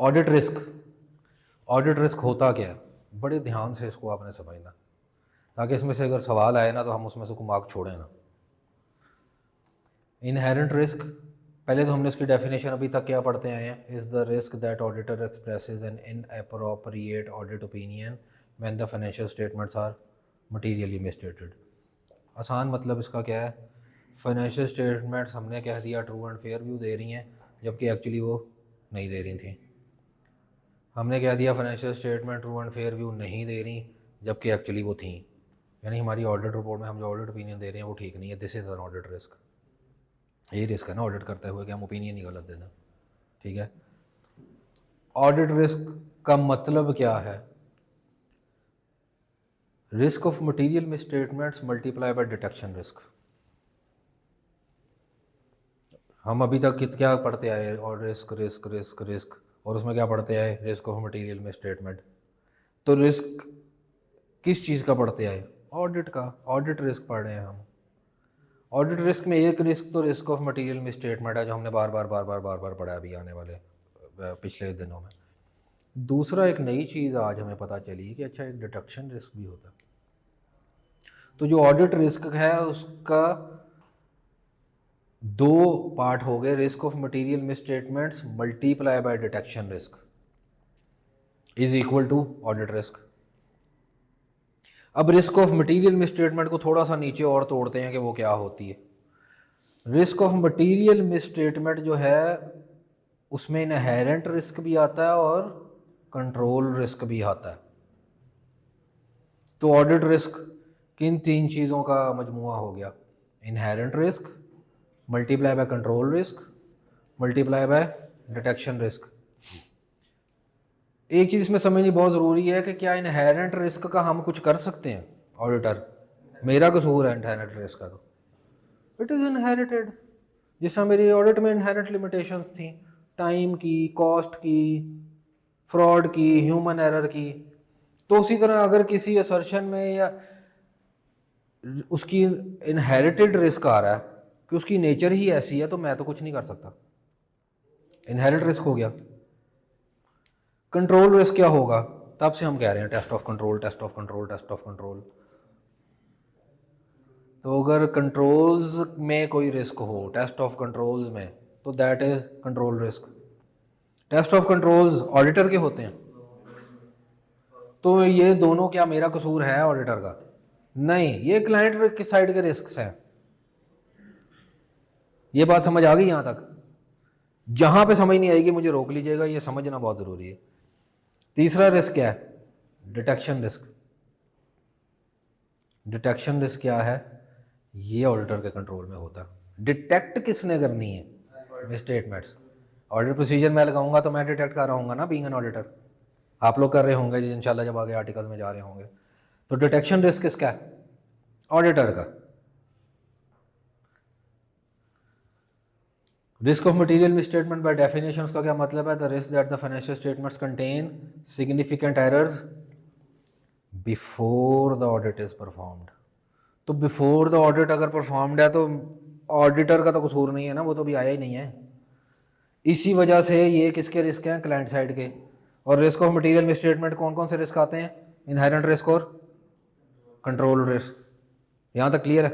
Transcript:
Audit risk, audit risk होता क्या है, बड़े ध्यान से इसको आपने समझना, ताकि इसमें से अगर सवाल आए ना तो हम उसमें से कोई मार्क छोड़ें ना। इनहेरेंट रिस्क, पहले तो हमने इसकी डेफिनेशन अभी तक क्या पढ़ते आए हैं, is the risk that auditor expresses an inappropriate audit opinion when the financial statements are materially misstated. आसान मतलब इसका क्या है, फाइनेंशियल स्टेटमेंट्स हमने कह दिया ट्रू एंड फेयर व्यू दे रही हैं, जबकि एक्चुअली वो नहीं दे रही थी। हमने कह दिया financial statement true and fair view नहीं दे रही, जबकि एक्चुअली वो थी। यानी हमारी ऑडिट रिपोर्ट में हम जो ऑडिट ओपिनियन दे रहे हैं वो ठीक नहीं है। This is an audit risk. यही रिस्क है ना ऑडिट करते हुए कि हम ओपिनियन ही गलत दे दें। ठीक है, ऑडिट रिस्क का मतलब क्या है, risk of material misstatements multiply by detection risk. हम अभी तक क्या पढ़ते आए, और रिस्क रिस्क रिस्क रिस्क, और उसमें क्या पढ़ते आए, रिस्क ऑफ मटेरियल मिसस्टेटमेंट। तो रिस्क किस चीज़ का पढ़ते आए, ऑडिट का, ऑडिट रिस्क पढ़ रहे हैं हम। ऑडिट रिस्क में एक रिस्क तो रिस्क ऑफ मटेरियल मिसस्टेटमेंट है, जो हमने बार बार पढ़ा अभी आने वाले पिछले दिनों में। दूसरा एक नई चीज़ आज हमें पता चली कि अच्छा एक डिटेक्शन रिस्क भी होता है। तो जो ऑडिट रिस्क है उसका दो पार्ट हो गए, risk of material misstatements multiply by detection risk is equal to audit risk. अब रिस्क ऑफ मटेरियल मिसस्टेटमेंट को थोड़ा सा नीचे और तोड़ते हैं कि वो क्या होती है। रिस्क ऑफ मटेरियल मिसस्टेटमेंट जो है उसमें इनहेरेंट रिस्क भी आता है और कंट्रोल रिस्क भी आता है। तो ऑडिट रिस्क किन तीन चीज़ों का मजमुआ हो गया, inherent risk multiply by control risk multiply by detection risk. एक चीज़ इसमें समझनी बहुत ज़रूरी है कि क्या इनहेरेंट रिस्क का हम कुछ कर सकते हैं ऑडिटर, मेरा कसूर है इनहेरेंट रिस्क का, तो इट इज़ इनहेरिटेड। जिस तरह मेरी ऑडिट में इनहेरेंट लिमिटेशंस थी, टाइम की, कॉस्ट की, फ्रॉड की, ह्यूमन एरर की, तो उसी तरह अगर किसी असर्शन में या उसकी इनहेरिटेड रिस्क आ रहा है कि उसकी नेचर ही ऐसी है, तो मैं तो कुछ नहीं कर सकता, इनहेरिट रिस्क हो गया। कंट्रोल रिस्क क्या होगा, तब से हम कह रहे हैं test of control, test of control, test of control. तो अगर कंट्रोल्स में कोई रिस्क हो टेस्ट ऑफ कंट्रोल्स में, तो that is control risk. Test of controls auditor के होते हैं, तो ये दोनों क्या मेरा कसूर है ऑडिटर का, नहीं, ये क्लाइंट की साइड के रिस्क हैं। ये बात समझ आ गई यहां तक? जहां पे समझ नहीं आएगी मुझे रोक लीजिएगा, ये समझना बहुत जरूरी है। तीसरा रिस्क क्या है, डिटेक्शन रिस्क। डिटेक्शन रिस्क क्या है, ये ऑडिटर के कंट्रोल में होता है। डिटेक्ट किसने करनी है, मिसस्टेटमेंट्स। ऑडिट प्रोसीजर मैं लगाऊंगा तो मैं डिटेक्ट कर रहा हूँ ना, बीइंग एन ऑडिटर। आप लोग कर रहे होंगे इंशाल्लाह जब आगे आर्टिकल में जा रहे होंगे। तो डिटेक्शन रिस्क किसका है, ऑडिटर का। Risk of material misstatement by definition का क्या मतलब है, the risk that the financial statements contain significant errors before the audit is performed. तो बिफोर द ऑडिट अगर परफॉर्म्ड है तो ऑडिटर का तो कसूर नहीं है ना, वो तो भी आया ही नहीं है। इसी वजह से ये किसके रिस्क हैं, क्लाइंट साइड के। और रिस्क ऑफ मटेरियल मिसस्टेटमेंट कौन कौन से रिस्क आते हैं, इनहेरेंट रिस्क और कंट्रोल रिस्क। यहाँ तक क्लियर है?